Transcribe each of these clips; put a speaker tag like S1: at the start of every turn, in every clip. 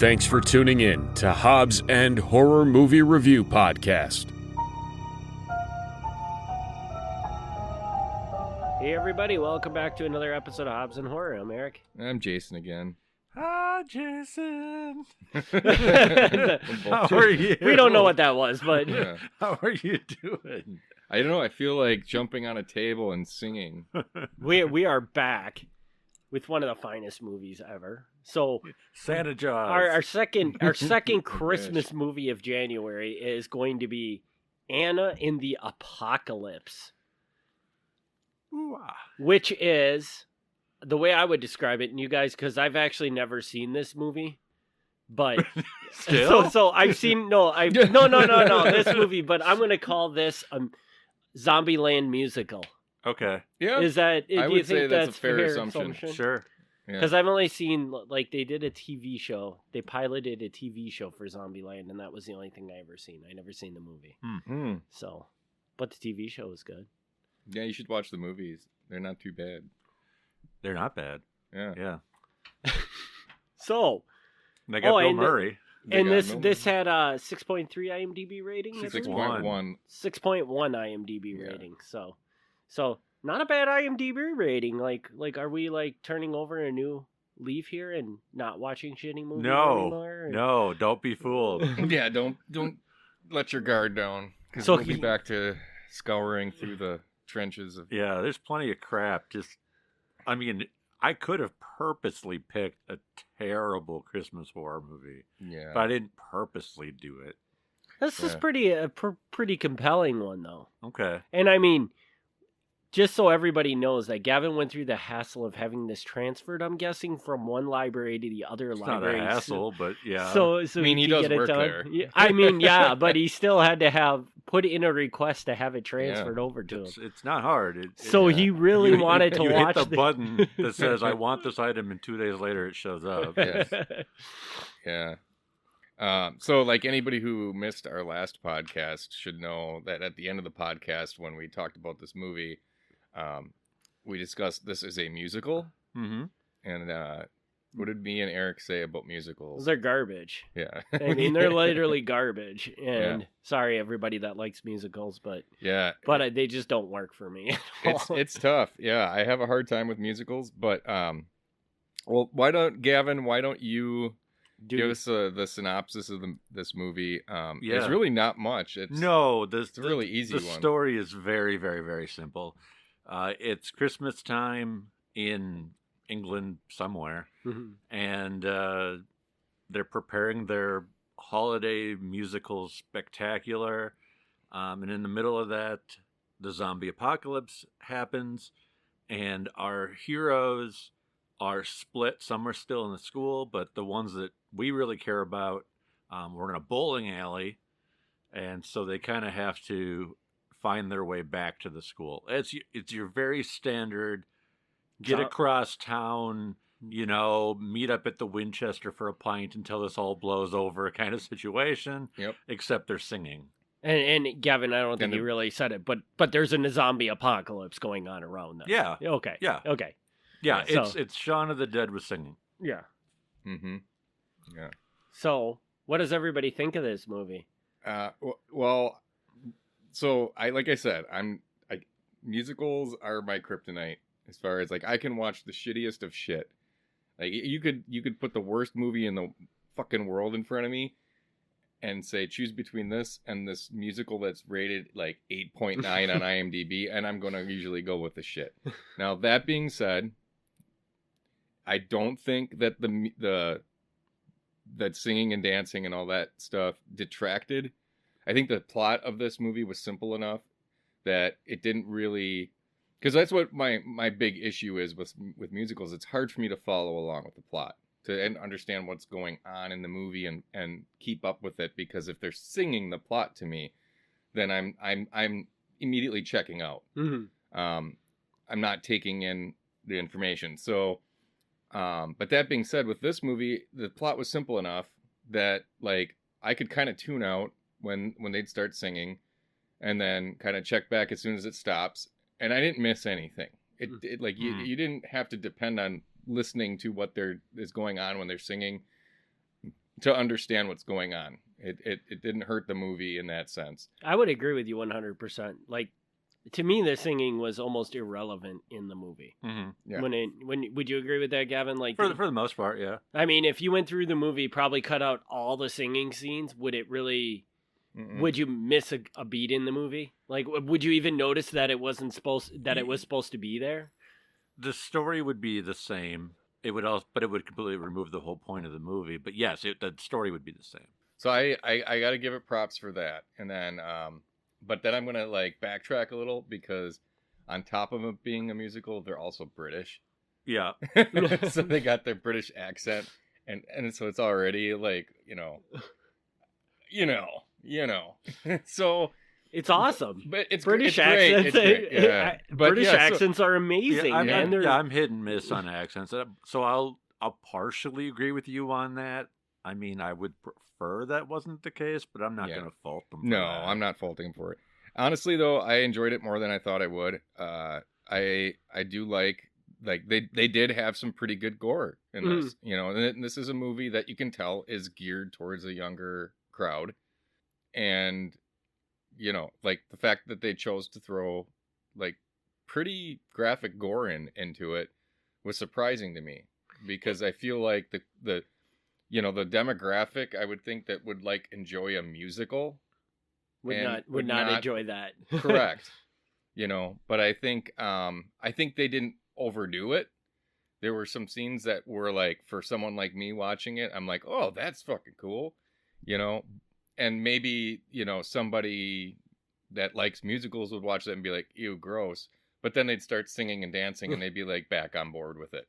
S1: Thanks for tuning in to Hobbs and Horror Movie Review Podcast.
S2: Hey everybody, welcome back to another episode of Hobbs and Horror. I'm Eric.
S3: I'm Jason again.
S4: Ah, Jason.
S2: How
S4: are you?
S2: We don't know what that was, but
S3: Yeah.
S4: How are you doing?
S3: I don't know. I feel like jumping on a table and singing.
S2: we are back with one of the finest movies ever. So
S4: Santa Jaws.
S2: our second Christmas movie of January is going to be Anna in the Apocalypse,
S4: Ooh-ah.
S2: which is the way I would describe it. And you guys, because I've actually never seen this movie, but
S4: Still?
S2: so I've seen no this movie, but I'm going to call this a Zombieland musical.
S4: Okay.
S3: Yeah.
S2: Is that? Do
S3: I
S2: you
S3: would say
S2: think
S3: that's a
S2: that's
S3: fair assumption.
S4: Sure.
S3: Yeah.
S2: Because I've only seen, like, they did a TV show. They piloted a TV show for Zombieland, and that was the only thing I ever seen. I never seen the movie.
S3: Hmm.
S2: So, but the TV show was good.
S3: Yeah, you should watch the movies. They're not too bad.
S4: They're not bad.
S3: Yeah.
S4: Yeah.
S2: So,
S4: They got Bill Murray.
S2: and this had a 6.3 IMDb rating. I believe?
S3: 6.1.
S2: 6.1 IMDb
S3: Yeah.
S2: rating. So not a bad IMDb rating. Like, are we like turning over a new leaf here and not watching shitty movies anymore?
S4: No, don't be fooled.
S3: Yeah, don't let your guard down. Because
S2: So
S3: we'll be back to scouring through the trenches of...
S4: Yeah, there's plenty of crap. I mean, I could have purposely picked a terrible Christmas horror movie,
S3: Yeah.
S4: but I didn't purposely do it.
S2: This is
S3: Yeah.
S2: pretty compelling one though.
S4: Okay.
S2: And I mean, just so everybody knows that Gavin went through the hassle of having this transferred, I'm guessing, from one library to the other
S4: It's
S2: library.
S4: not a hassle, but yeah.
S2: So
S3: I mean, he
S2: could
S3: does
S2: get it
S3: work
S2: done.
S3: there.
S2: Yeah, I mean, yeah, but he still had to put in a request to have it transferred over to him.
S4: It's not hard.
S2: So he really wanted to
S4: you
S2: watch
S4: hit the button that says, I want this item, and 2 days later it shows up.
S3: Yes. Yeah. So, like, anybody who missed our last podcast should know that at the end of the podcast, when we talked about this movie, we discussed this is a musical.
S4: Mm-hmm.
S3: And what did me and Eric say about musicals?
S2: They're garbage.
S3: Yeah.
S2: I mean, they're literally garbage. And
S3: Yeah.
S2: Sorry, everybody that likes musicals, but
S3: Yeah.
S2: they just don't work for me.
S3: It's tough. Yeah, I have a hard time with musicals, but well, why don't you give us the synopsis of this movie? It's really not much. It's a really easy
S4: The
S3: one.
S4: story is very, very, very simple. It's Christmas time in England somewhere,
S2: Mhm.
S4: and they're preparing their holiday musical spectacular. And in the middle of that, the zombie apocalypse happens, and our heroes are split. Some are still in the school, but the ones that we really care about were in a bowling alley, and so they kind of have to find their way back to the school. It's your very standard get across town, meet up at the Winchester for a pint until this all blows over kind of situation.
S3: Yep.
S4: Except they're singing.
S2: And Gavin, I don't think you really said it, but there's a zombie apocalypse going on around them.
S4: Yeah.
S2: Okay.
S4: Yeah.
S2: Okay.
S4: Yeah.
S2: Yeah,
S4: It's Shaun of the Dead with singing.
S2: Yeah.
S3: Mm-hmm. Yeah.
S2: So, what does everybody think of this movie?
S3: Well, so like I said, musicals are my kryptonite as far as like I can watch the shittiest of shit. Like you could put the worst movie in the fucking world in front of me and say choose between this and this musical that's rated like 8.9 on IMDb, and I'm going to usually go with the shit. Now, that being said, I don't think that that singing and dancing and all that stuff detracted. I think the plot of this movie was simple enough that it didn't really, because that's what my big issue is with musicals. It's hard for me to follow along with the plot to understand what's going on in the movie and keep up with it, because if they're singing the plot to me, then I'm immediately checking out.
S2: Mm-hmm.
S3: I'm not taking in the information. So, but that being said, with this movie, the plot was simple enough that like I could kind of tune out when they'd start singing, and then kind of check back as soon as it stops, and I didn't miss anything. It like you didn't have to depend on listening to what is going on when they're singing to understand what's going on. It didn't hurt the movie in that sense.
S2: I would agree with you 100%. Like, to me, the singing was almost irrelevant in the movie.
S4: Mm-hmm.
S3: Yeah.
S2: When would you agree with that, Gavin? Like,
S4: For the most part, yeah.
S2: I mean, if you went through the movie, probably cut out all the singing scenes, would it really?
S3: Mm-mm.
S2: Would you miss a beat in the movie? Like, would you even notice that it was supposed to be there?
S4: The story would be the same. It would also, but it would completely remove the whole point of the movie. But yes, the story would be the same.
S3: So I got to give it props for that. And then, but then I'm going to like backtrack a little because on top of it being a musical, they're also British.
S4: Yeah.
S3: So they got their British accent. And so it's already like, so
S2: It's awesome.
S3: but it's
S2: British
S3: it's great.
S2: accents.
S3: It's great. Yeah. But
S2: British
S3: yeah, so-
S2: accents are amazing,
S4: Yeah,
S2: man.
S4: I'm hit and miss on accents. So I'll partially agree with you on that. I mean, I would prefer that wasn't the case, but I'm not
S3: Yeah.
S4: going to fault them for
S3: No,
S4: that.
S3: I'm not faulting for it. Honestly, though, I enjoyed it more than I thought I would. I do like they did have some pretty good gore in this, and this is a movie that you can tell is geared towards a younger crowd, and like the fact that they chose to throw like pretty graphic gore into it was surprising to me because I feel like the demographic I would think that would like enjoy a musical
S2: would not enjoy that.
S3: correct. But I think they didn't overdo it. There were some scenes that were like, for someone like me watching it, I'm like, oh, that's fucking cool, and maybe somebody that likes musicals would watch that and be like, ew, gross, but then they'd start singing and dancing and they'd be like back on board with it.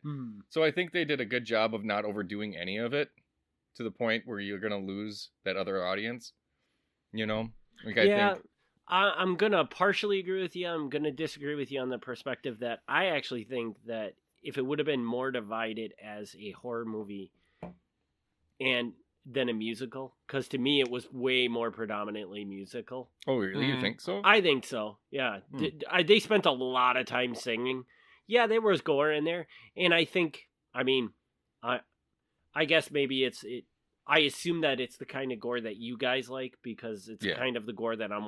S3: So I think they did a good job of not overdoing any of it to the point where you're gonna lose that other audience. Like, I think
S2: I'm gonna partially agree with you. I'm gonna disagree with you on the perspective that I actually think that if it would have been more divided as a horror movie and then a musical, because to me it was way more predominantly musical.
S3: Oh, really? You think so?
S2: I think so. Yeah, they spent a lot of time singing. Yeah, there was gore in there, and I think, I guess maybe I assume that it's the kind of gore that you guys like because it's kind of the gore that I'm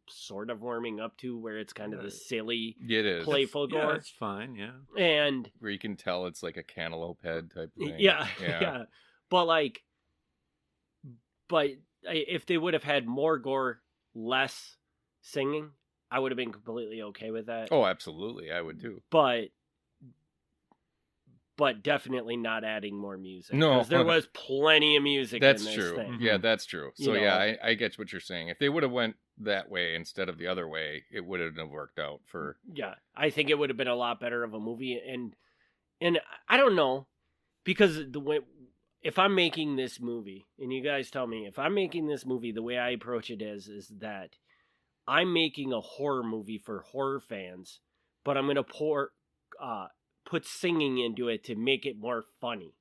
S2: sort of warming up to, where it's kind of the silly,
S3: it is
S2: playful gore.
S4: Yeah, it's fine, yeah.
S2: And
S3: where you can tell it's like a cantaloupe head type of thing.
S2: Yeah. But if they would have had more gore, less singing, I would have been completely okay with that.
S3: Oh, absolutely. I would too.
S2: But definitely not adding more music.
S3: No.
S2: 'Cause there was plenty of music
S3: That's
S2: in this
S3: true.
S2: thing.
S3: Yeah, that's true. So
S2: You know.
S3: I get what you're saying. If they would have went that way instead of the other way, it wouldn't have worked out for.
S2: Yeah, I think it would have been a lot better of a movie, and I don't know, because if I'm making this movie, and you guys tell me, if I'm making this movie, the way I approach it is that I'm making a horror movie for horror fans, but I'm gonna put singing into it to make it more funny.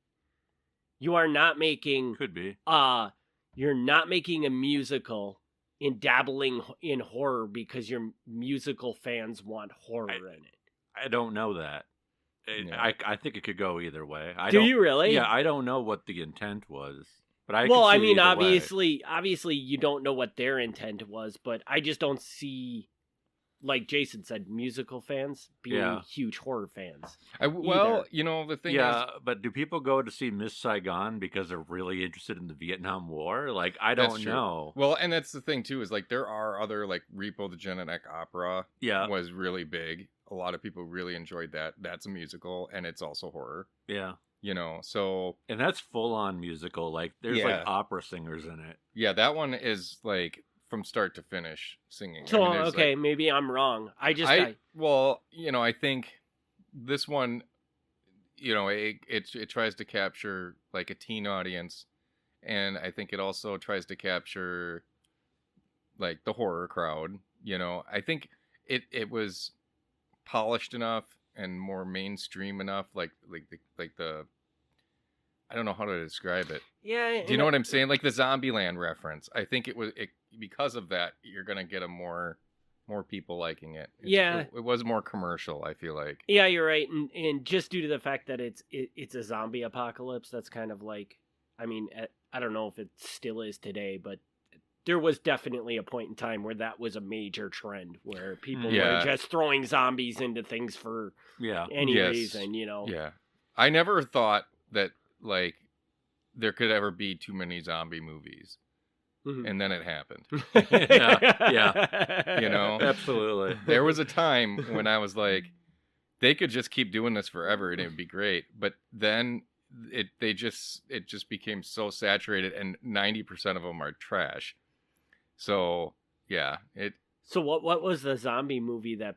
S2: You are not making
S4: Could be.
S2: You're not making a musical and dabbling in horror because your musical fans want horror in it.
S4: I don't know that.
S3: Yeah.
S4: I think it could go either way.
S2: Do you really?
S4: Yeah, I don't know what the intent was, but I.
S2: Well,
S4: could
S2: I
S4: see
S2: mean,
S4: either way.
S2: obviously, you don't know what their intent was, but I just don't see, like Jason said, musical fans being huge horror fans.
S3: The thing is,
S4: but do people go to see Miss Saigon because they're really interested in the Vietnam War? Like, I
S3: That's
S4: don't
S3: true.
S4: know.
S3: Well, and that's the thing too, is like there are other, like Repo the Genetic Opera
S4: Yeah,
S3: was really big. A lot of people really enjoyed that. That's a musical and it's also horror.
S4: yeah,
S3: So
S4: and that's full on musical. Like, there's
S3: Yeah.
S4: like opera singers in it.
S3: yeah, that one is like from start to finish singing.
S2: So,
S3: there's,
S2: okay,
S3: like,
S2: maybe I'm wrong. I
S3: think this one, it tries to capture like a teen audience, and I think it also tries to capture like the horror crowd. I think it was polished enough and more mainstream enough, like the I don't know how to describe it.
S2: Yeah.
S3: Do you know what I'm saying? Like the Zombieland reference. I think it because of that, you're gonna get more people liking it. It was more commercial, I feel like.
S2: Yeah, you're right, and just due to the fact that it's a zombie apocalypse, that's kind of like I mean, I don't know if it still is today, but there was definitely a point in time where that was a major trend where people were just throwing zombies into things for any reason, you know.
S3: Yeah. I never thought that, like, there could ever be too many zombie movies.
S2: Mm-hmm.
S3: And then it happened.
S4: Yeah.
S3: You know?
S4: Absolutely.
S3: There was a time when I was like, they could just keep doing this forever and it would be great. But then it just became so saturated, and 90% of them are trash. So, yeah.
S2: So what was the zombie movie that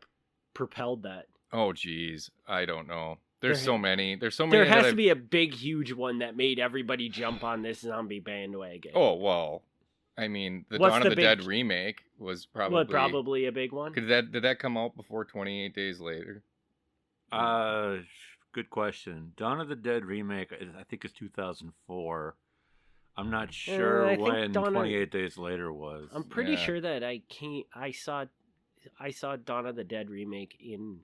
S2: propelled that?
S3: Oh, geez. I don't know. There's so many. There's so many.
S2: There has to be a big, huge one that made everybody jump on this zombie bandwagon.
S3: Oh, well, I mean, the
S2: What's
S3: Dawn
S2: the
S3: of the Dead remake was
S2: probably a big one.
S3: Did that come out before 28 Days Later?
S4: Good question. Dawn of the Dead remake, I think, is 2004. I'm not sure when 28 Days Later was.
S2: I'm pretty sure that I saw Dawn of the Dead remake in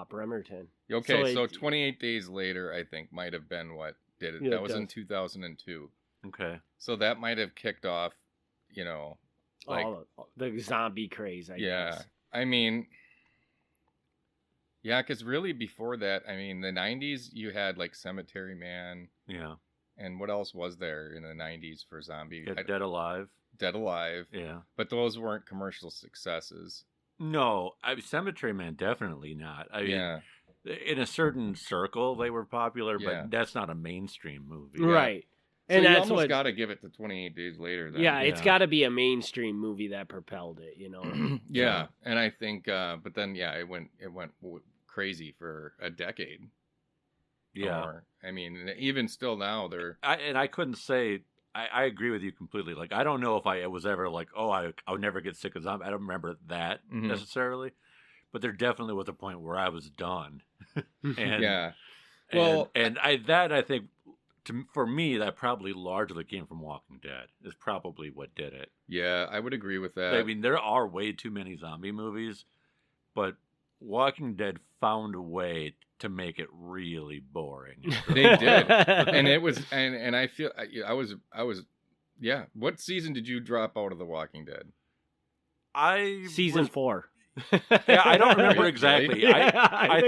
S2: Bremerton.
S3: Okay, so 28 Days Later, I think, might have been what did it. That was in 2002.
S4: Okay.
S3: So that might have kicked off, you know, like
S2: the zombie craze, I guess.
S3: I mean, yeah, because really before that, I mean, the 90s, you had like Cemetery Man.
S4: Yeah.
S3: And what else was there in the 90s for zombie?
S4: Dead Alive.
S3: Dead Alive.
S4: Yeah.
S3: But those weren't commercial successes.
S4: No, Cemetery Man, definitely not. I mean, in a certain circle, they were popular, but that's not a mainstream movie.
S2: Right.
S3: So and you that's almost got to give it to 28 Days Later. Then.
S2: Yeah, it's got to be a mainstream movie that propelled it, you know.
S3: Yeah, and I think, but then it went crazy for a decade.
S4: Yeah,
S3: or, I mean, even still now,
S4: I couldn't say. I agree with you completely. Like, I don't know if I was ever like, oh, I would never get sick of zombies. I don't remember that necessarily, but there definitely was a point where I was done. And,
S3: well,
S4: I think. For me, that probably largely came from Walking Dead. Is probably what did it.
S3: Yeah, I would agree with that.
S4: I mean, there are way too many zombie movies, but Walking Dead found a way to make it really boring.
S3: They did, and it was, and I feel I was. Yeah. What season did you drop out of The Walking Dead?
S2: Season 4.
S4: Yeah, I don't remember exactly. I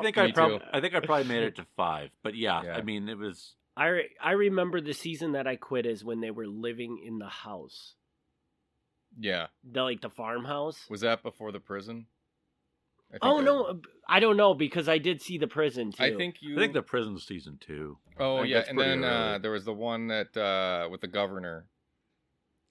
S4: think I probably made it to 5, but I mean, it was.
S2: I remember the season that I quit is when they were living in the house.
S3: Yeah.
S2: The farmhouse.
S3: Was that before the prison?
S2: No, I don't know because I did see the prison too.
S3: I think
S4: the prison's season 2.
S3: Oh yeah, and then there was the one that with the governor.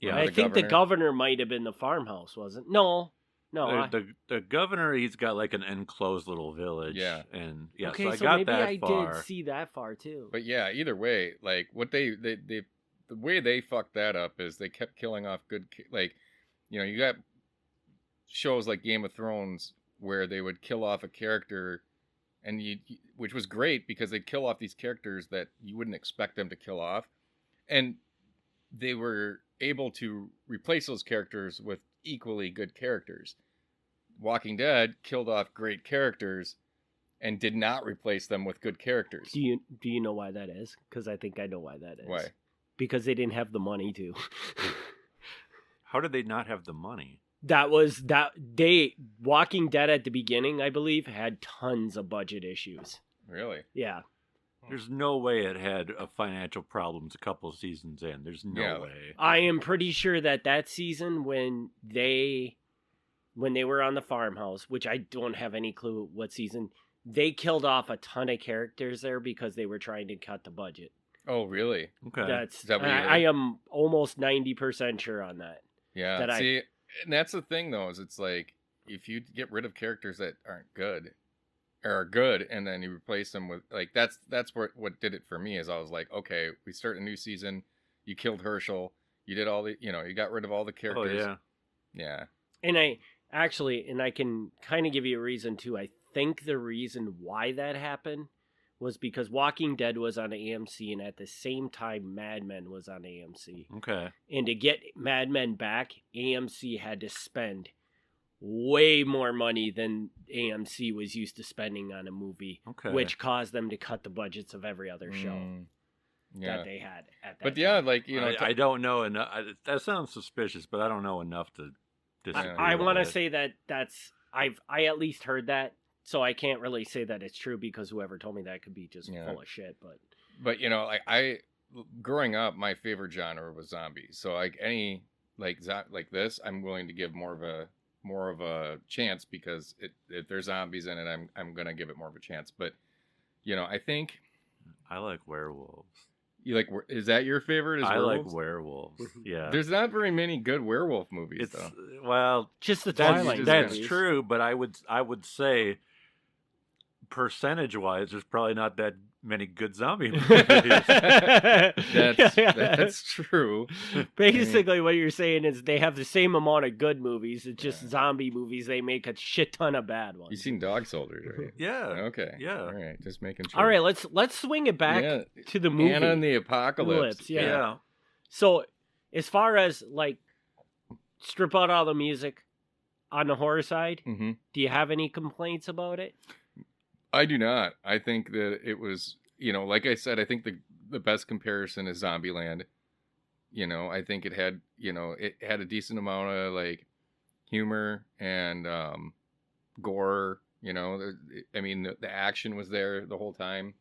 S2: Yeah, I think the governor might have been the farmhouse, wasn't? No.
S4: The governor, he's got like an enclosed little village.
S3: Yeah.
S4: And
S2: okay,
S4: so I
S2: so
S4: got
S2: maybe
S4: that
S2: I
S4: far.
S2: did see that far too.
S3: But yeah, either way, like what they the way they fucked that up is they kept killing off good, like, you know, you got shows like Game of Thrones where they would kill off a character, and which was great because they'd kill off these characters that you wouldn't expect them to kill off, and they were able to replace those characters with equally good characters. Walking Dead killed off great characters and did not replace them with good characters.
S2: Do you know why that is? Because I think I know why that is.
S3: Why?
S2: Because they didn't have the money to.
S4: How did they not have the money?
S2: Walking Dead at the beginning, I believe, had tons of budget issues.
S3: Really?
S2: Yeah.
S4: There's no way it had financial problems a couple of seasons in. There's no way.
S2: I am pretty sure that season when they were on the farmhouse, which I don't have any clue what season, they killed off a ton of characters there because they were trying to cut the budget.
S3: Oh, really?
S4: Okay.
S3: Is that what
S2: I am almost 90% sure on that.
S3: Yeah. And that's the thing though, is it's like if you get rid of characters that aren't good, or are good, and then you replace them with like that's what did it for me is I was like, okay, we start a new season. You killed Herschel. You did all the, you got rid of all the characters.
S4: Oh
S3: yeah.
S2: And I can kind of give you a reason too. I think the reason why that happened was because Walking Dead was on AMC, and at the same time Mad Men was on AMC.
S4: Okay.
S2: And to get Mad Men back, AMC had to spend way more money than AMC was used to spending on a movie, which caused them to cut the budgets of every other show.
S3: Yeah.
S2: that they had at that
S3: But yeah,
S2: time.
S3: like, you know,
S4: I don't know enough. That sounds suspicious, but I don't know enough to disagree.
S2: I
S4: with
S2: want to
S4: it.
S2: say that's I at least heard that, so I can't really say that it's true because whoever told me that could be just full of shit.
S3: But you know, like growing up, my favorite genre was zombies. So like any like this, I'm willing to give more of a chance because if there's zombies in it, I'm gonna give it more of a chance. But you know, I think
S4: I like werewolves.
S3: you like. Is that your favorite?
S4: I like
S3: Werewolves?
S4: werewolves. Yeah.
S3: There's not very many good werewolf movies
S4: It's
S3: though.
S4: well,
S2: just the
S4: that's
S2: Twilight.
S4: that's
S2: movies.
S4: true, but I would say percentage-wise, there's probably not that many good zombie movies.
S3: That's true.
S2: Basically, what you're saying is they have the same amount of good movies. It's just zombie movies. They make a shit ton of bad ones.
S3: You've seen Dog Soldiers, right?
S4: Yeah.
S3: Okay.
S4: Yeah.
S3: All right. Just making sure.
S2: All right, let's swing it back to the movie.
S3: Anna and the Apocalypse.
S2: Yeah. So, as far as like strip out all the music on the horror side,
S3: Mm-hmm.
S2: do you have any complaints about it?
S3: I do not. I think that it was, you know, like I said, I think the best comparison is Zombieland. You know, I think it had a decent amount of like humor and gore. You know, I mean, the action was there the whole time,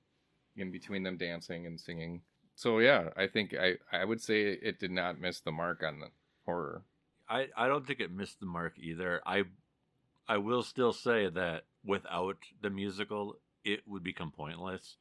S3: in between them dancing and singing. So yeah, I think I would say it did not miss the mark on the horror.
S4: I don't think it missed the mark either. I will still say that without the musical, it would become pointless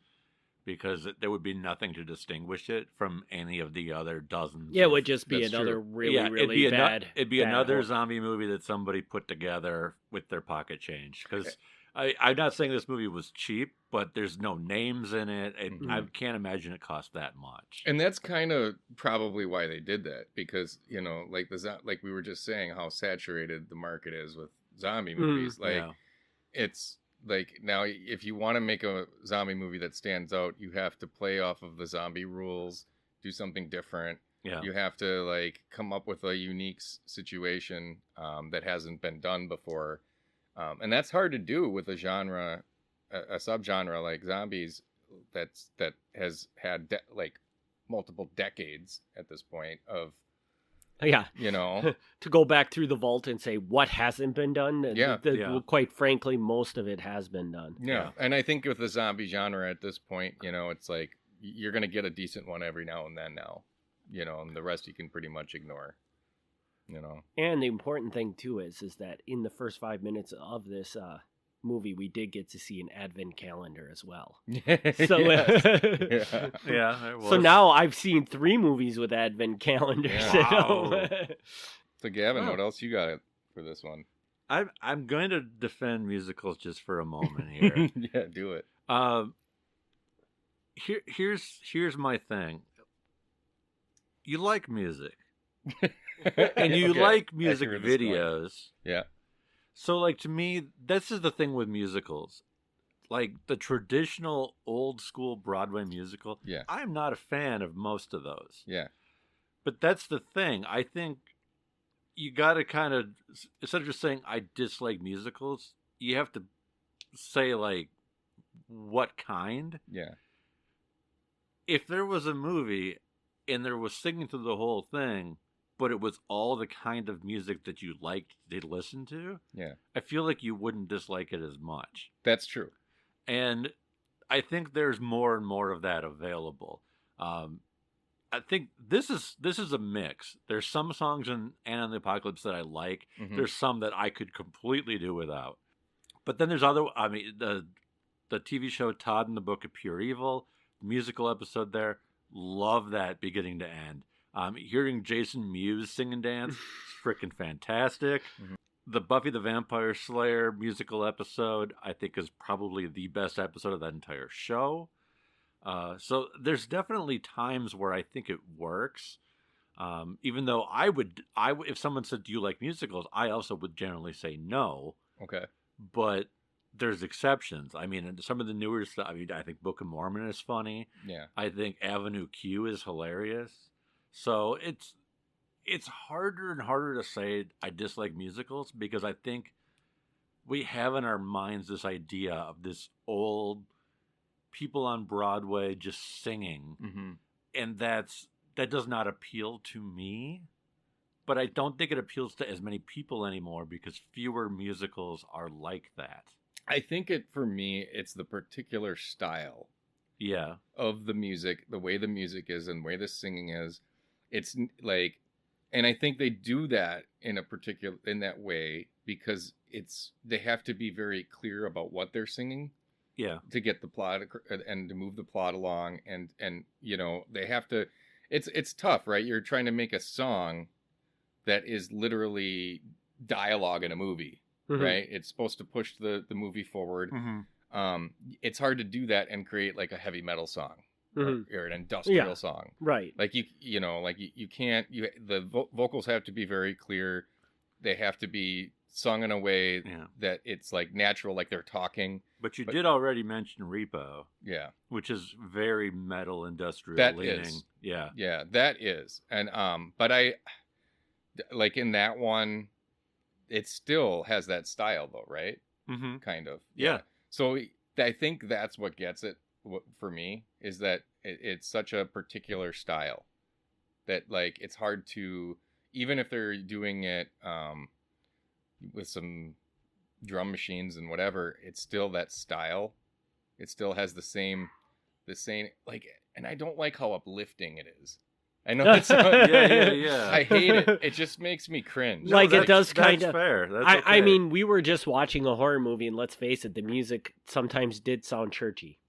S4: because there would be nothing to distinguish it from any of the other dozens.
S2: Yeah, it would just be
S3: That's
S2: another
S3: true.
S2: really bad.
S4: It'd be
S2: bad
S4: another
S2: horror.
S4: zombie movie that somebody put together with their pocket change. Because I'm not saying this movie was cheap, but there's no names in it. And I can't imagine it cost that much.
S3: And that's kind of probably why they did that, because you know, like like we were just saying, how saturated the market is with zombie movies. Like it's like now, if you want to make a zombie movie that stands out, you have to play off of the zombie rules, do something different.
S4: Yeah.
S3: You have to like come up with a unique situation that hasn't been done before. And that's hard to do with a genre, a subgenre like zombies that has had like multiple decades at this point of, you know,
S2: to go back through the vault and say what hasn't been done.
S3: Yeah.
S2: Quite frankly, most of it has been done.
S3: Yeah. And I think with the zombie genre at this point, you know, it's like you're going to get a decent one every now and then now, you know, and the rest you can pretty much ignore. You know,
S2: and the important thing too is that in the first 5 minutes of this movie, we did get to see an advent calendar as well. So,
S4: Yeah.
S2: So now I've seen 3 movies with advent calendars.
S3: Yeah.
S4: Wow.
S3: So Gavin, what else you got for this one?
S4: I'm going to defend musicals just for a moment here.
S3: Yeah, do it.
S4: Here's my thing. You like music. And you like music videos.
S3: Yeah.
S4: So, like, to me, this is the thing with musicals. Like, the traditional old school Broadway musical,
S3: Yeah.
S4: I'm not a fan of most of those.
S3: Yeah.
S4: But that's the thing. I think you got to kind of, instead of just saying, I dislike musicals, you have to say, like, what kind?
S3: Yeah.
S4: If there was a movie and there was singing through the whole thing, but it was all the kind of music that you liked to listen to,
S3: Yeah.
S4: I feel like you wouldn't dislike it as much.
S3: That's true.
S4: And I think there's more and more of that available. I think this is a mix. There's some songs in Anna and the Apocalypse that I like.
S3: Mhm.
S4: There's some that I could completely do without. But then there's other. I mean, the TV show Todd and the Book of Pure Evil, the musical episode there, love that beginning to end. Hearing Jason Mewes sing and dance is freaking fantastic.
S3: Mhm.
S4: The Buffy the Vampire Slayer musical episode, I think, is probably the best episode of that entire show. So there's definitely times where I think it works. Even though I would, if someone said, "Do you like musicals?" I also would generally say no.
S3: Okay.
S4: But there's exceptions. I mean, and some of the newer stuff. I mean, I think Book of Mormon is funny.
S3: Yeah.
S4: I think Avenue Q is hilarious. So it's harder and harder to say I dislike musicals because I think we have in our minds this idea of this old people on Broadway just singing.
S3: Mm-hmm.
S4: and that does not appeal to me. But I don't think it appeals to as many people anymore because fewer musicals are like that.
S3: I think for me, it's the particular style
S4: Yeah.
S3: of the music, the way the music is and the way the singing is. It's like, and I think they do that in that way because they have to be very clear about what they're singing.
S4: Yeah.
S3: To get the plot and to move the plot along. And they have to, it's tough, right? You're trying to make a song that is literally dialogue in a movie, right? It's supposed to push the movie forward. It's hard to do that and create like a heavy metal song or an industrial song,
S2: right?
S3: Like you can't. The vocals have to be very clear. They have to be sung in a way that it's like natural, like they're talking.
S4: But you did already mention Repo,
S3: yeah,
S4: which is very metal industrial
S3: that
S4: leaning.
S3: Is.
S4: Yeah,
S3: that is, and but I. Like in that one, it still has that style though, right? Kind of.
S4: Yeah.
S3: So I think that's what gets it for me is that it's such a particular style that like it's hard to, even if they're doing it with some drum machines and whatever, it's still that style. It still has the same like, and I don't like how uplifting it is. I know it's
S4: yeah.
S3: I hate it. It just makes me cringe.
S2: Like it does kind
S4: of.
S2: of.
S4: Fair. That's
S2: I
S4: okay.
S2: mean, we were just watching a horror movie, and let's face it, the music sometimes did sound churchy,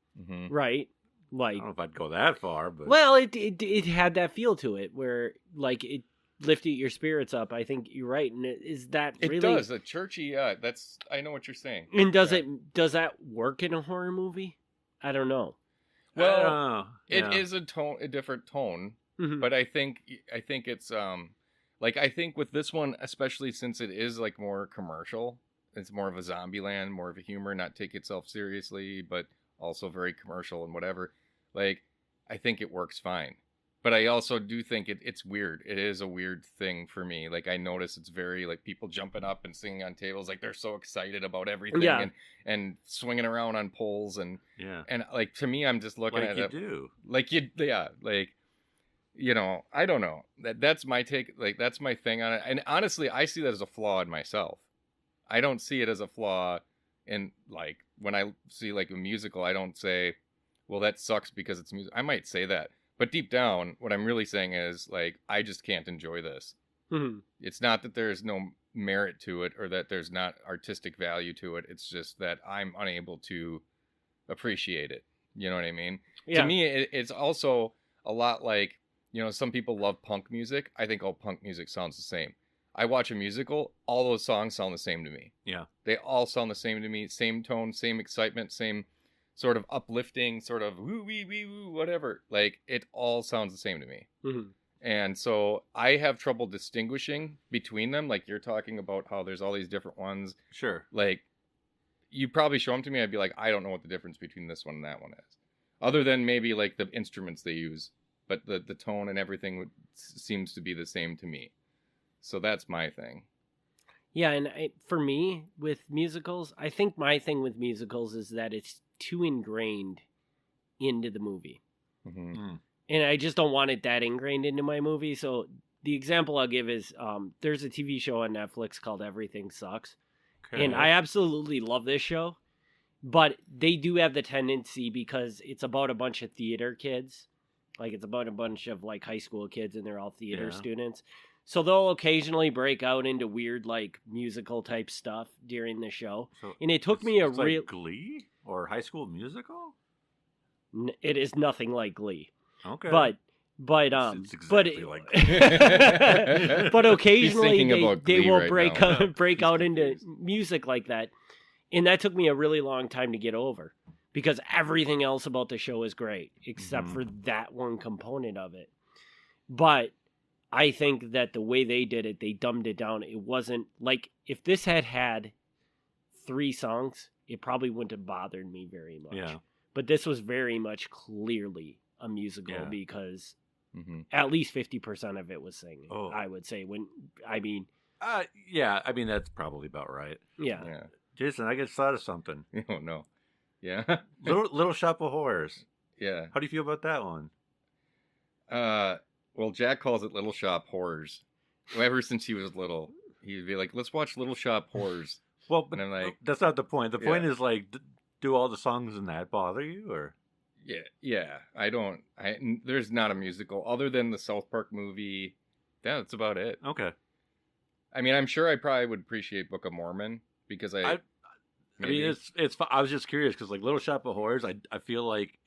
S2: right? Like,
S4: I don't know if I'd go that far, but
S2: well, it had that feel to it where like it lifted your spirits up. I think you're right, and is that really?
S3: It does the churchy. That's I know what you're saying.
S2: And does that work in a horror movie? I don't know.
S3: Well, it is a different tone. But I think it's like I think with this one, especially since it is like more commercial, it's more of a Zombieland, more of a humor, not take itself seriously, but also very commercial and whatever. Like I think it works fine. But I also do think it's weird. It is a weird thing for me. Like I notice it's very like people jumping up and singing on tables, like they're so excited about everything and swinging around on poles and like to me, I'm just looking at it. Like I don't know. That's my take. Like, that's my thing on it. And honestly, I see that as a flaw in myself. I don't see it as a flaw in, like, when I see, like, a musical, I don't say, well, that sucks because it's music. I might say that. But deep down, what I'm really saying is, like, I just can't enjoy this. It's not that there's no merit to it or that there's not artistic value to it. It's just that I'm unable to appreciate it. You know what I mean?
S2: Yeah.
S3: To me, it's also a lot like, some people love punk music. I think all punk music sounds the same. I watch a musical, all those songs sound the same to me.
S4: Yeah.
S3: They all sound the same to me. Same tone, same excitement, same sort of uplifting, sort of woo, wee, wee, woo, whatever. Like, it all sounds the same to me. And so I have trouble distinguishing between them. Like, you're talking about how there's all these different ones.
S4: Sure.
S3: Like, you probably show them to me, I'd be like, I don't know what the difference between this one and that one is. Other than maybe, like, the instruments they use. But the tone and everything seems to be the same to me. So that's my thing.
S2: Yeah, and for me, with musicals, I think my thing with musicals is that it's too ingrained into the movie. And I just don't want it that ingrained into my movie. So the example I'll give is there's a TV show on Netflix called Everything Sucks. Okay. And I absolutely love this show. But they do have the tendency, because it's about a bunch of theater kids. Like, it's about a bunch of, like, high school kids, and they're all theater students. So they'll occasionally break out into weird, like, musical-type stuff during the show. So and it took me a real...
S4: like Glee? Or High School Musical?
S2: It is nothing like Glee.
S4: Okay.
S2: But
S4: it's exactly like
S2: but occasionally they will
S3: right
S2: break out into music like that. And that took me a really long time to get over. Because everything else about the show is great, except for that one component of it. But I think that the way they did it, they dumbed it down. It wasn't like, if this had 3 songs, it probably wouldn't have bothered me very much.
S4: Yeah.
S2: But this was very much clearly a musical because at least 50% of it was singing. Oh. I would say
S4: yeah, I mean that's probably about right.
S2: Yeah.
S4: Jason, I just thought of something.
S3: Oh no. Yeah.
S4: Little Shop of Horrors.
S3: Yeah.
S4: How do you feel about that one?
S3: Well, Jack calls it Little Shop Horrors. Ever since he was little, he'd be like, "Let's watch Little Shop Horrors."
S4: Well, but
S3: And I'm like,
S4: that's not the point. The point
S3: Yeah.
S4: is like, do all the songs in that bother you, or
S3: Yeah. There's not a musical other than the South Park movie. Yeah, that's about it.
S4: okay?
S3: I mean, I'm sure I probably would appreciate Book of Mormon because
S4: I
S3: maybe.
S4: mean, it's. I was just curious because like Little Shop of Horrors, I feel like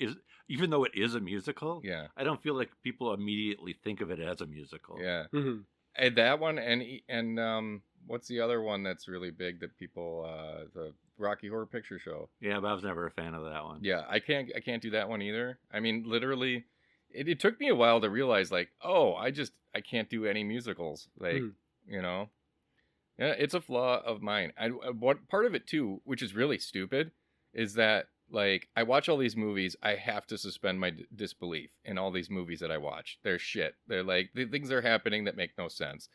S4: even though it is a musical,
S3: Yeah,
S4: I don't feel like people immediately think of it as a musical.
S3: yeah.
S2: Mhm.
S3: And that one and what's the other one that's really big that people the Rocky Horror Picture Show.
S4: Yeah, but I was never a fan of that one.
S3: Yeah, I can't do that one either. I mean, literally, it took me a while to realize like, oh, I can't do any musicals. Like, you know, yeah, it's a flaw of mine. What part of it too, which is really stupid, is that like I watch all these movies, I have to suspend my disbelief in all these movies that I watch. They're shit. They're like the things are happening that make no sense.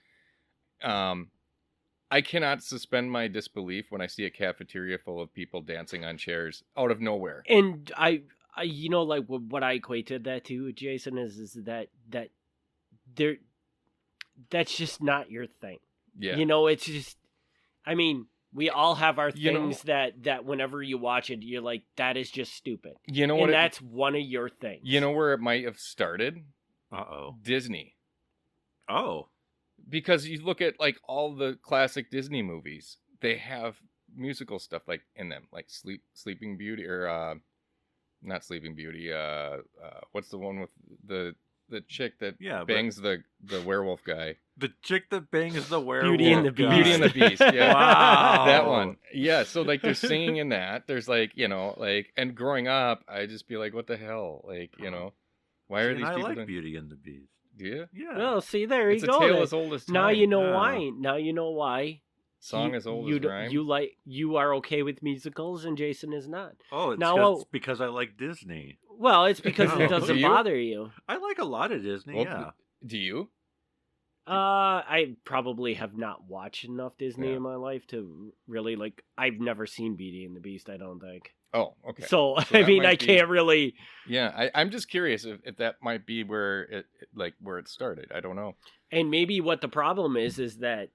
S3: I cannot suspend my disbelief when I see a cafeteria full of people dancing on chairs out of nowhere.
S2: And I you know, like what I equated that to, Jason, is that there, that's just not your thing.
S3: Yeah.
S2: You know, it's just, I mean, we all have our
S3: You know-
S2: things that whenever you watch it, you're like, that is just stupid.
S3: You know
S2: And
S3: what?
S2: that's one of your things.
S3: You know where it might have started?
S4: Uh-oh.
S3: Disney.
S4: Oh.
S3: Because you look at like all the classic Disney movies, they have musical stuff like in them, like Sleeping Beauty or not Sleeping Beauty. What's the one with the chick that
S4: Yeah, but-
S3: bangs the werewolf guy?
S4: The chick that bangs the werewolf.
S2: Beauty and the
S4: guy.
S2: Beast.
S3: Beauty and the Beast. Yeah,
S4: Wow.
S3: that one. Yeah, so like they're singing in that. There's like like, and growing up, I just be like, what the hell, like why are
S4: See,
S3: these
S4: and I
S3: people
S4: like
S3: doing?
S4: Beauty and the Beast.
S3: Do you?
S4: Yeah.
S2: Well, see, there
S3: It's
S2: you
S3: a
S2: go.
S3: tale
S2: then.
S3: as old as time.
S2: Now you know
S4: Yeah.
S2: why. Now you know why.
S3: Song as old as rhyme.
S2: You are okay with musicals, and Jason is not.
S4: Oh, it's
S2: Now,
S4: because I like Disney.
S2: Well, it's because
S3: Oh,
S2: it doesn't
S3: do you?
S2: bother you.
S4: I like a lot of Disney.
S3: Well,
S4: yeah.
S3: Do you?
S2: I probably have not watched enough Disney
S3: Yeah.
S2: in my life to really like. I've never seen Beauty and the Beast. I don't think.
S3: Oh, okay.
S2: So I
S3: that
S2: mean,
S3: might
S2: I
S3: be-
S2: can't really.
S3: Yeah, I'm just curious if that might be where it where it started. I don't know.
S2: And maybe what the problem is that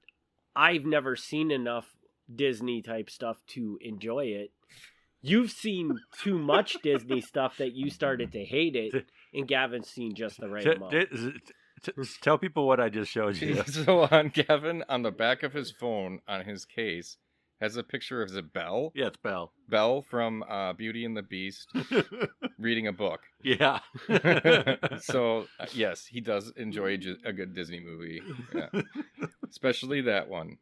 S2: I've never seen enough Disney type stuff to enjoy it. You've seen too much Disney stuff that you started to hate it, and Gavin's seen just the right amount.
S4: Tell people what I just showed you.
S3: So on Kevin, on the back of his phone, on his case, has a picture of the Belle.
S4: Yeah, it's Belle.
S3: Belle from Beauty and the Beast reading a book.
S4: Yeah.
S3: So yes, he does enjoy a good Disney movie, yeah. Especially that one.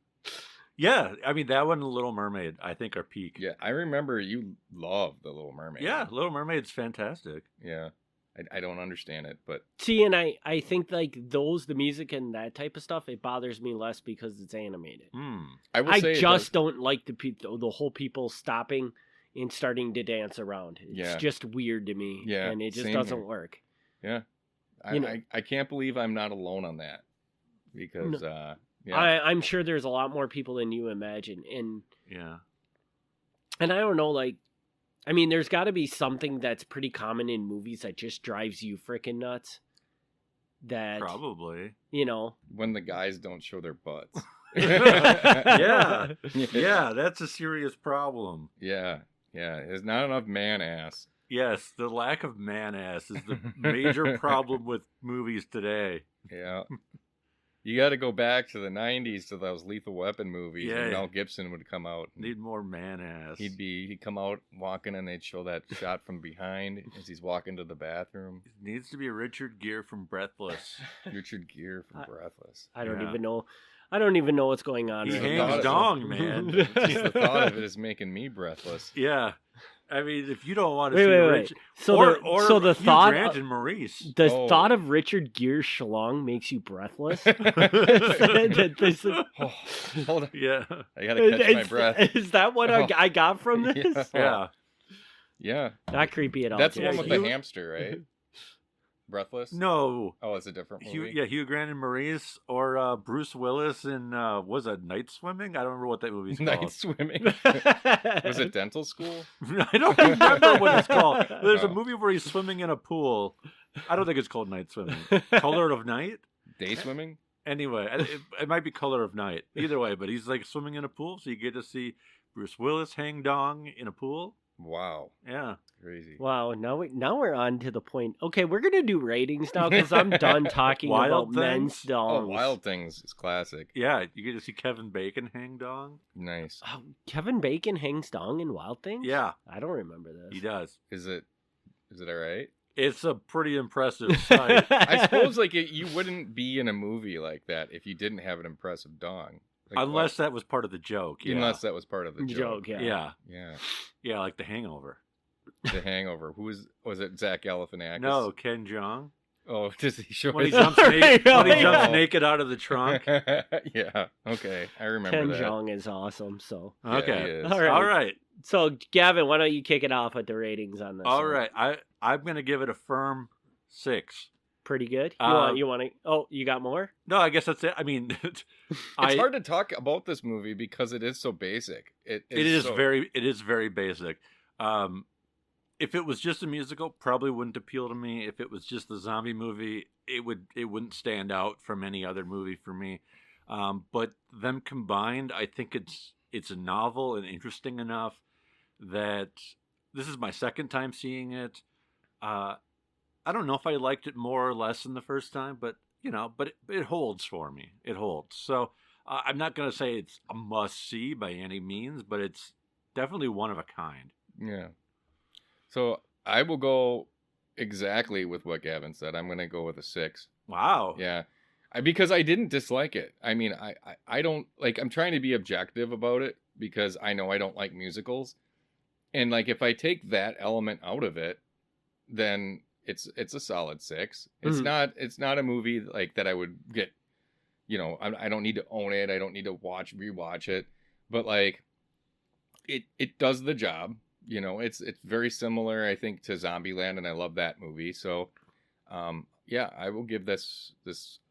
S4: Yeah, I mean that one and Little Mermaid I think are peak.
S3: Yeah, I remember you love the Little Mermaid.
S4: Yeah, Little Mermaid's fantastic.
S3: Yeah. I don't understand it, but
S2: See, and I think like the music and that type of stuff, it bothers me less because it's animated.
S3: I will
S2: I
S3: say it
S2: just
S3: does-
S2: don't like the whole people stopping and starting to dance around. It's
S3: Yeah.
S2: just weird to me.
S3: Yeah,
S2: And it just
S3: same
S2: doesn't
S3: here.
S2: work.
S3: Yeah.
S2: You know-
S3: I can't believe I'm not alone on that. Because yeah.
S2: I'm sure there's a lot more people than you imagine.
S4: Yeah.
S2: And I don't know, like, I mean, there's got to be something that's pretty common in movies that just drives you freaking nuts. That,
S4: Probably.
S2: you know.
S3: When the guys don't show their butts.
S4: Yeah. Yeah, that's a serious problem.
S3: Yeah. Yeah. There's not enough man ass.
S4: Yes, the lack of man ass is the major problem with movies today.
S3: Yeah. You got to go back to the 90s to those Lethal Weapon movies.
S4: Yeah.
S3: And Mel Gibson would come out. And
S4: Need more man ass.
S3: he'd come out walking and they'd show that shot from behind as he's walking to the bathroom.
S4: It needs to be Richard Gere from Breathless.
S3: Richard Gere from
S2: I-
S3: Breathless.
S2: I don't
S4: Yeah.
S2: even know. I don't even know what's going on.
S4: He
S3: Just
S2: right
S3: the
S2: now.
S3: thought
S4: hangs
S3: of-
S4: dong, man.
S3: Just the thought of it is making me breathless.
S4: Yeah. I mean, if you don't want to
S2: Wait,
S4: see
S2: wait.
S4: Richard...
S2: So
S4: or
S2: the
S4: Hugh
S2: thought
S4: Grant and Maurice.
S2: the
S3: Oh.
S2: thought of Richard Gere schlong makes you breathless.
S3: Oh, hold on.
S4: Yeah.
S3: I gotta catch my
S2: Is-
S3: breath.
S2: Is that what
S3: Oh.
S2: I got from this?
S3: Yeah.
S4: Yeah.
S3: Yeah.
S2: Not creepy at all.
S3: That's the one
S2: Jason.
S3: with
S4: you-
S3: the hamster, right? Breathless?
S4: No.
S3: Oh, it's a different movie?
S4: Hugh Grant and Maurice, or Bruce Willis in, was it Night Swimming? I don't remember what that movie's called.
S3: Night Swimming? Was it Dental School?
S4: I don't remember what it's called. There's a
S3: Oh.
S4: movie where he's swimming in a pool. I don't think it's called Night Swimming. Color of Night?
S3: Day Swimming?
S4: Anyway, it might be Color of Night. Either way, but he's like swimming in a pool, so you get to see Bruce Willis hang dong in a pool.
S3: Wow.
S4: Yeah.
S3: Crazy.
S2: Wow, now we're on to the point. Okay, we're gonna do ratings now because I'm done talking
S4: Wild
S2: about men's
S4: Things?
S2: dongs.
S3: Oh, Wild Things is classic.
S4: Yeah, you get to see Kevin Bacon hang dong.
S3: Nice.
S2: Oh, Kevin Bacon hangs dong in Wild Things?
S4: Yeah,
S2: I don't remember this.
S4: he does.
S3: Is it all right?
S4: It's a pretty impressive sight.
S3: I suppose like you wouldn't be in a movie like that if you didn't have an impressive dong. Like,
S4: Unless that was part of the joke. Yeah.
S3: unless that was part of the joke.
S2: yeah.
S4: Yeah.
S3: Yeah.
S4: Yeah, like The Hangover.
S3: The Hangover. Was it Zach Galifianakis?
S4: No, Ken Jeong.
S3: Oh, does he show
S4: When he
S3: his-
S4: jumps, naked, when he
S2: Really?
S4: jumps
S3: Oh.
S4: naked out of the trunk.
S3: Yeah. Okay. I remember
S2: Ken
S3: that.
S2: Jeong is awesome. So,
S3: Yeah,
S4: Okay.
S3: he is.
S2: All right.
S4: All right.
S2: so Gavin, why don't you kick it off with the ratings on this?
S4: All
S2: one?
S4: right. I'm going to give it a firm 6.
S2: Pretty good.
S4: Uh,
S2: You want to? Oh, you got more?
S4: No, I guess that's it. I mean,
S3: It's hard to talk about this movie because it is so basic. It is so-
S4: very basic. If it was just a musical, probably wouldn't appeal to me. If it was just the zombie movie, it wouldn't stand out from any other movie for me. But them combined, I think it's a novel and interesting enough that this is my second time seeing it. I don't know if I liked it more or less than the first time, but it holds for me. It holds. So I'm not going to say it's a must see by any means, but it's definitely one of a kind.
S3: Yeah. So I will go exactly with what Gavin said. I'm going to go with a 6.
S4: Wow.
S3: Yeah. Because I didn't dislike it. I mean, I don't like, I'm trying to be objective about it because I know I don't like musicals. And like, if I take that element out of it, then it's a solid 6. It's not a movie like that I would get, I don't need to own it. I don't need to rewatch it, but like it does the job. It's very similar, I think, to Zombieland, and I love that movie. So, yeah, I will give this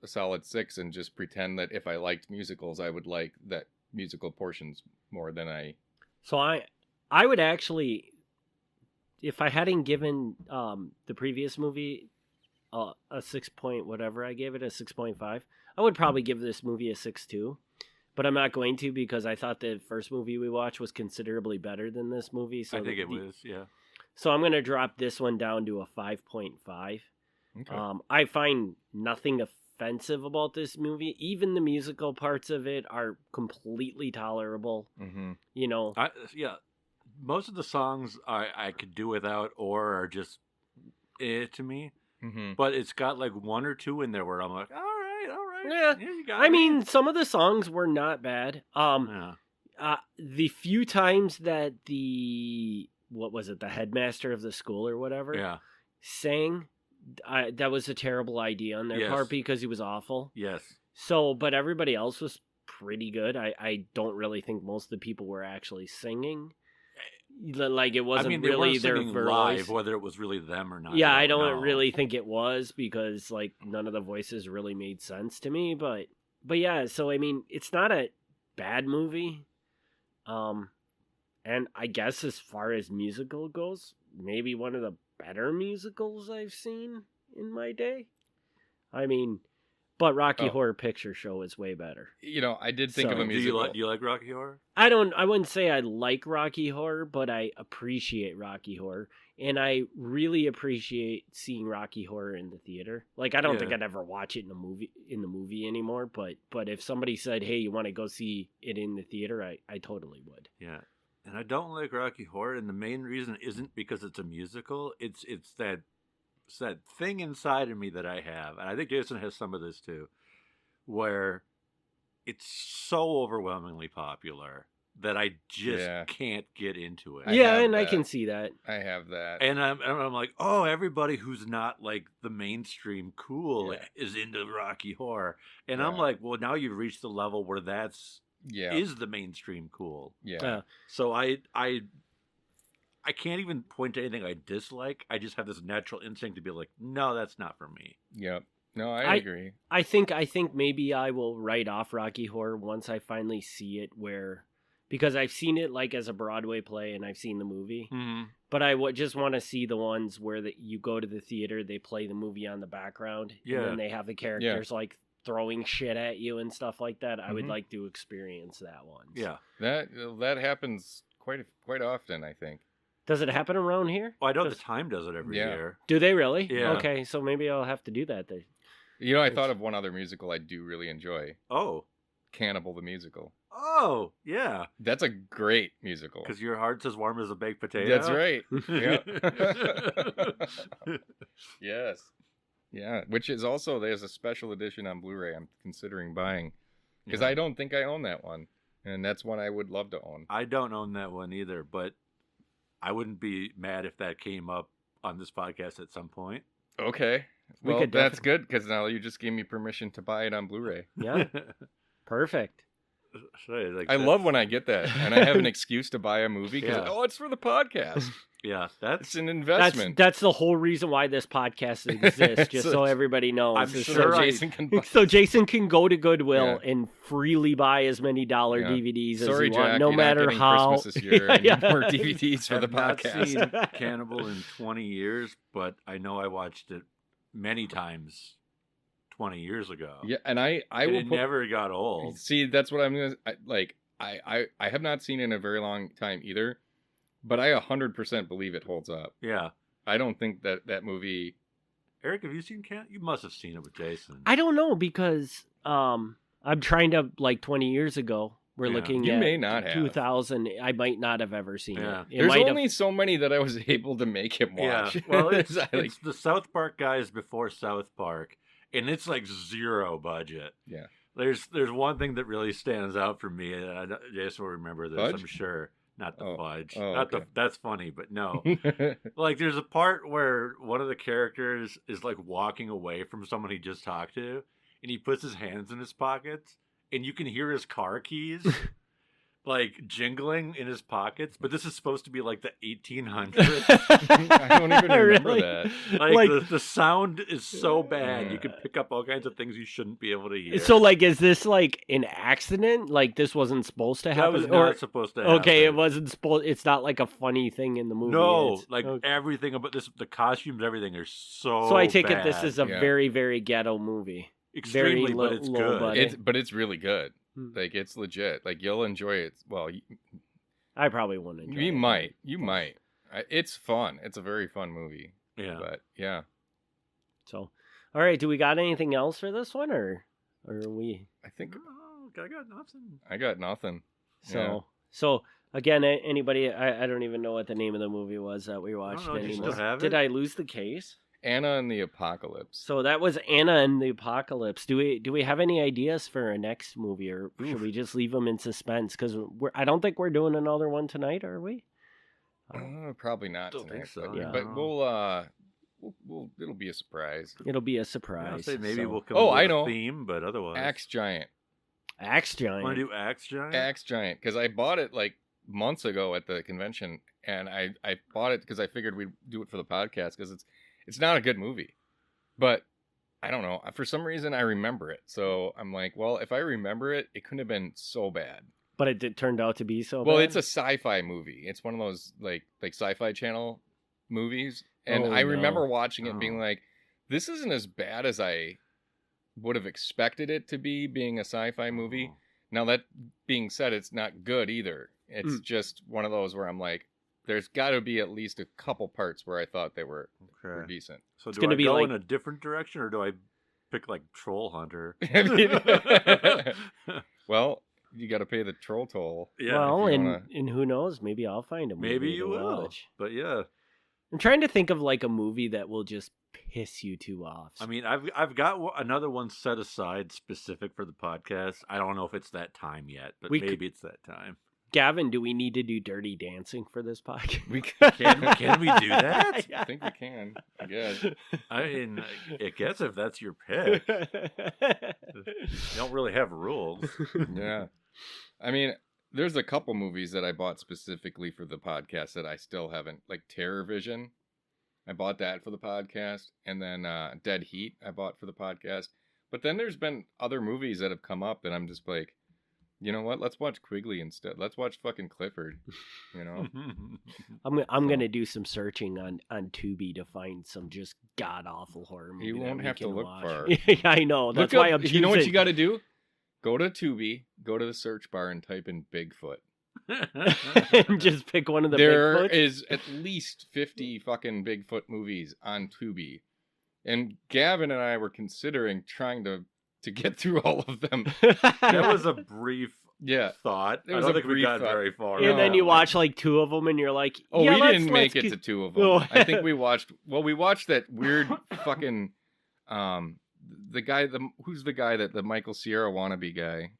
S3: a solid 6 and just pretend that if I liked musicals, I would like that musical portions more than I.
S2: So I would actually, if I hadn't given the previous movie a 6 point whatever, I gave it a 6.5. I would probably give this movie a 6 too, but I'm not going to because I thought the first movie we watched was considerably better than this movie. So
S4: I think it was, yeah.
S2: So I'm going to drop this one down to a 5.5.
S3: Okay.
S2: I find nothing offensive about this movie. Even the musical parts of it are completely tolerable.
S3: Mm-hmm.
S4: Yeah. Most of the songs I could do without or are just to me.
S3: Mm-hmm.
S4: But it's got like one or two in there where I'm like, all right.
S2: Yeah.
S4: you got
S2: I
S4: me.
S2: mean, some of the songs were not bad.
S4: Yeah.
S2: The few times that the headmaster of the school or whatever
S4: Yeah.
S2: sang, that was a terrible idea on their
S4: Yes.
S2: part because he was awful.
S4: Yes.
S2: So, but everybody else was pretty good. I don't really think most of the people were actually singing. Like it wasn't
S4: I mean, they
S2: really
S4: weren't
S2: their
S4: singing
S2: voice.
S4: live, whether it was really them or not.
S2: Yeah, I don't
S4: know.
S2: really think it was because like none of the voices really made sense to me. But yeah, so I mean, it's not a bad movie. And I guess as far as musical goes, maybe one of the better musicals I've seen in my day. I mean, but Rocky
S3: Oh.
S2: Horror Picture Show is way better.
S3: I did think
S2: So-
S3: of a
S4: Do
S3: musical.
S4: you like Rocky Horror?
S2: I wouldn't say I like Rocky Horror, but I appreciate Rocky Horror. And I really appreciate seeing Rocky Horror in the theater. Like I don't
S4: Yeah.
S2: think I'd ever watch it in the movie anymore, but if somebody said, "Hey, you want to go see it in the theater?" I totally would.
S4: Yeah. And I don't like Rocky Horror, and the main reason isn't because it's a musical. It's that thing inside of me that I have, and I think Jason has some of this too, where it's so overwhelmingly popular that I just
S3: Yeah.
S4: can't get into it.
S3: I
S2: Yeah,
S3: have
S2: and I
S3: that.
S2: can see that.
S3: I have that.
S4: And I'm like, oh, everybody who's not like the mainstream cool
S3: Yeah.
S4: is into Rocky Horror, and I'm
S3: Yeah.
S4: like, well, now you've reached the level where that's
S3: Yeah.
S4: is the mainstream cool.
S3: Yeah.
S4: So I I can't even point to anything I dislike. I just have this natural instinct to be like, no, that's not for me.
S3: Yep. No, I agree.
S2: I think maybe I will write off Rocky Horror once I finally see it, because I've seen it like as a Broadway play and I've seen the movie, but I just want to see the ones where you go to the theater, they play the movie on the background, and then they have the characters like throwing shit at you and stuff like that. I would like to experience that one.
S4: Yeah,
S3: that happens quite often, I think.
S2: Does it happen around here?
S4: Well, I know the Time does it every year.
S2: Do they really?
S4: Yeah.
S2: Okay, so maybe I'll have to do that then.
S3: You know, I thought of one other musical I do really enjoy.
S4: Oh.
S3: Cannibal the Musical.
S4: Oh, yeah.
S3: That's a great musical.
S4: Because your heart's as warm as a baked potato?
S3: That's right. Yeah. Yes. Yeah, which is also, there's a special edition on Blu-ray I'm considering buying. Because I don't think I own that one. And that's one I would love to own.
S4: I don't own that one either, but I wouldn't be mad if that came up on this podcast at some point.
S3: Okay. Well, that's good, because now you just gave me permission to buy it on Blu-ray.
S2: Yeah. Perfect.
S3: I love when I get that, and I have an excuse to buy a movie, because, it's for the podcast.
S4: Yeah,
S3: it's an investment.
S2: That's the whole reason why this podcast exists, just so everybody knows.
S4: I'm sure
S3: Jason can buy.
S2: So Jason can go to Goodwill and freely buy as many dollar DVDs as he wants,
S3: Jack,
S2: no matter how.
S3: Christmas this year. I need more DVDs for the podcast.
S4: I've not seen Cannibal in 20 years, but I know I watched it many times 20 years ago.
S3: Yeah, and I will
S4: never got old.
S3: See, that's what I'm gonna like. I have not seen it in a very long time either, but I 100% believe it holds up.
S4: Yeah,
S3: I don't think that movie.
S4: Eric, have you seen Cannibal? You must have seen it with Jason.
S2: I don't know, because I'm trying to, like, 20 years ago. We're looking
S3: you
S2: at
S3: may not have.
S2: 2000. I might not have ever seen it.
S3: There's only so many that I was able to make him watch.
S4: Yeah. Well, it's the South Park guys before South Park, and it's like zero budget.
S3: Yeah.
S4: There's one thing that really stands out for me. Jason will remember this,
S3: Fudge?
S4: I'm sure. Not the fudge.
S3: Oh,
S4: not
S3: okay.
S4: that's funny, but no. Like, there's a part where one of the characters is like walking away from someone he just talked to, and he puts his hands in his pockets, and you can hear his car keys like jingling in his pockets. But this is supposed to be like the 1800s.
S3: I don't even remember
S2: Really?
S3: that.
S4: Like the sound is so bad, you can pick up all kinds of things you shouldn't be able to hear.
S2: So, like, is this like an accident? Like, this wasn't supposed to happen?
S4: That was not supposed to happen.
S2: Okay, it wasn't supposed. It's not like a funny thing in the movie.
S4: No, everything about this, the costumes, everything are so.
S2: So I take
S4: bad.
S2: it this is a very, very ghetto movie.
S4: Extremely, but it's good.
S2: Budget.
S3: But it's really good. Like, it's legit. Like, you'll enjoy it. Well,
S2: I probably wouldn't enjoy it.
S3: You might. It's fun. It's a very fun movie.
S4: Yeah.
S3: But yeah.
S2: So, all right. Do we got anything else for this one, or are we?
S3: I think
S4: I got nothing.
S3: I got nothing.
S2: So again, anybody? I don't even know what the name of the movie was that we watched anymore. Did I lose the case?
S3: Anna and the Apocalypse.
S2: So that was Anna and the Apocalypse. Do we have any ideas for a next movie, or should we just leave them in suspense? Because I don't think we're doing another one tonight, are we?
S3: Probably not
S4: Don't
S3: tonight.
S4: think so.
S3: But we'll it'll be a surprise.
S2: It'll be a surprise.
S4: I'll say maybe we'll come
S3: up
S4: with
S3: I know.
S4: a theme, but otherwise.
S3: Axe Giant.
S2: Axe Giant.
S4: Want to do Axe Giant?
S3: Axe Giant, because I bought it like months ago at the convention, and I bought it because I figured we'd do it for the podcast, because it's not a good movie. But I don't know. For some reason, I remember it. So I'm like, well, if I remember it, it couldn't have been so bad.
S2: But it turned out to be so bad?
S3: Well, it's a sci-fi movie. It's one of those like Sci-Fi Channel movies. And I remember watching it and being like, this isn't as bad as I would have expected it to be, being a sci-fi movie. Now, that being said, it's not good either. It's just one of those where I'm like, there's got to be at least a couple parts where I thought they were decent.
S4: So do I go in a different direction, or do I pick like Troll Hunter?
S3: Well, you got to pay the troll toll.
S4: Yeah.
S2: Well, and who knows? Maybe I'll find a movie.
S4: Maybe you
S2: to
S4: will.
S2: watch.
S4: But yeah,
S2: I'm trying to think of like a movie that will just piss you two off.
S4: I mean, I've got another one set aside specific for the podcast. I don't know if it's that time yet, but maybe it's that time.
S2: Gavin, do we need to do Dirty Dancing for this podcast?
S3: We
S4: can we do that?
S3: I think we can. I guess.
S4: I mean, I guess if that's your pick, you don't really have rules.
S3: Yeah. I mean, there's a couple movies that I bought specifically for the podcast that I still haven't, like Terror Vision. I bought that for the podcast, and then Dead Heat I bought for the podcast. But then there's been other movies that have come up that I'm just like, you know what? Let's watch Quigley instead. Let's watch fucking Clifford. You know,
S2: I'm gonna do some searching on Tubi to find some just god awful horror movie.
S3: You won't
S2: that we
S3: have to
S2: can
S3: look
S2: watch.
S3: far.
S2: I know. That's
S3: Look
S2: why
S3: up-
S2: I'm choosing.
S3: You know what you got to do? Go to Tubi, go to the search bar, and type in Bigfoot.
S2: and just pick one of the
S3: There
S2: Bigfoots.
S3: is at least 50 fucking Bigfoot movies on Tubi. And Gavin and I were considering trying to get through all of them.
S4: That was a brief
S3: Yeah.
S4: thought.
S3: It
S4: I
S3: was
S4: don't
S3: a
S4: think we
S3: brief
S4: got
S3: thought.
S4: very far.
S2: And then
S3: No.
S2: you watch like two of them, and you're like,
S3: Oh,
S2: yeah,
S3: we
S2: let's-
S3: didn't make
S2: let's
S3: it
S2: get-
S3: to two of them.
S2: Oh.
S3: I think we watched that weird fucking the guy who's the guy that the Michael Cera wannabe guy.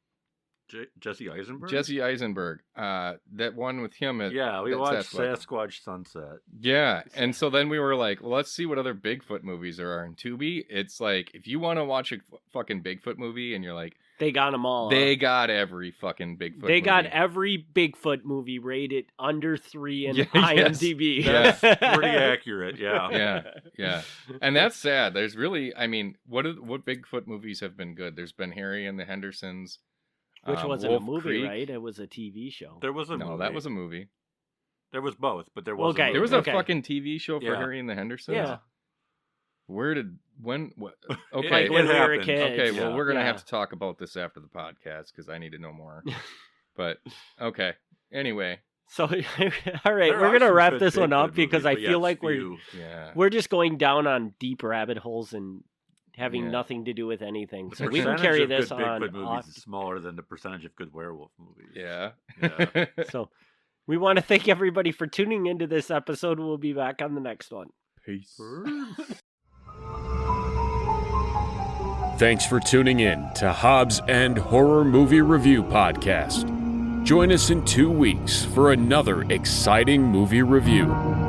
S4: Jesse Eisenberg?
S3: Jesse Eisenberg. That one with him at
S4: Yeah, we
S3: at
S4: watched
S3: Sasquatch.
S4: Sasquatch Sunset.
S3: Yeah, and so then we were like, well, let's see what other Bigfoot movies there are in Tubi. It's like, if you want to watch a fucking Bigfoot movie and you're like,
S2: They got them all.
S3: they got every fucking Bigfoot
S2: They
S3: movie.
S2: got every Bigfoot movie rated under 3 in
S3: Yeah, yes.
S2: IMDb.
S3: Yeah.
S4: Pretty accurate, yeah.
S3: Yeah. And that's sad. There's really, I mean, what Bigfoot movies have been good? There's been Harry and the Hendersons.
S2: Which wasn't
S3: Wolf
S2: a movie,
S3: Creek.
S2: right? It was a TV show.
S4: There was a
S3: No,
S4: movie.
S3: that was a movie.
S4: There was both, but there was
S2: Okay,
S4: a movie.
S3: There was a
S2: Okay.
S3: fucking TV show for
S4: Yeah.
S3: Harry and the Hendersons.
S2: Yeah.
S3: What? Okay.
S2: Like
S4: It
S2: when we were
S4: happened.
S2: kids.
S3: Okay, well,
S4: Yeah.
S3: we're gonna
S2: Yeah.
S3: have to talk about this after the podcast because I need to know more. But okay. Anyway,
S2: So, all right,
S4: There
S2: we're
S4: are
S2: gonna
S4: some
S2: wrap
S4: good
S2: this one
S4: Bigfoot
S2: up because
S4: movies,
S2: I
S4: but
S2: feel
S4: yes,
S2: like
S4: few.
S3: yeah.
S2: we're just going down on deep rabbit holes and having
S3: Yeah.
S2: nothing to do with anything.
S4: The
S2: So we can
S4: percentage
S2: carry
S4: of
S2: this
S4: good
S2: on
S4: Bigfoot movies
S2: off.
S4: is smaller than the percentage of good werewolf movies.
S3: Yeah.
S4: Yeah.
S2: So we want to thank everybody for tuning into this episode. We'll be back on the next one.
S3: Peace.
S1: Thanks for tuning in to Hobbs and Horror Movie Review Podcast. Join us in 2 weeks for another exciting movie review.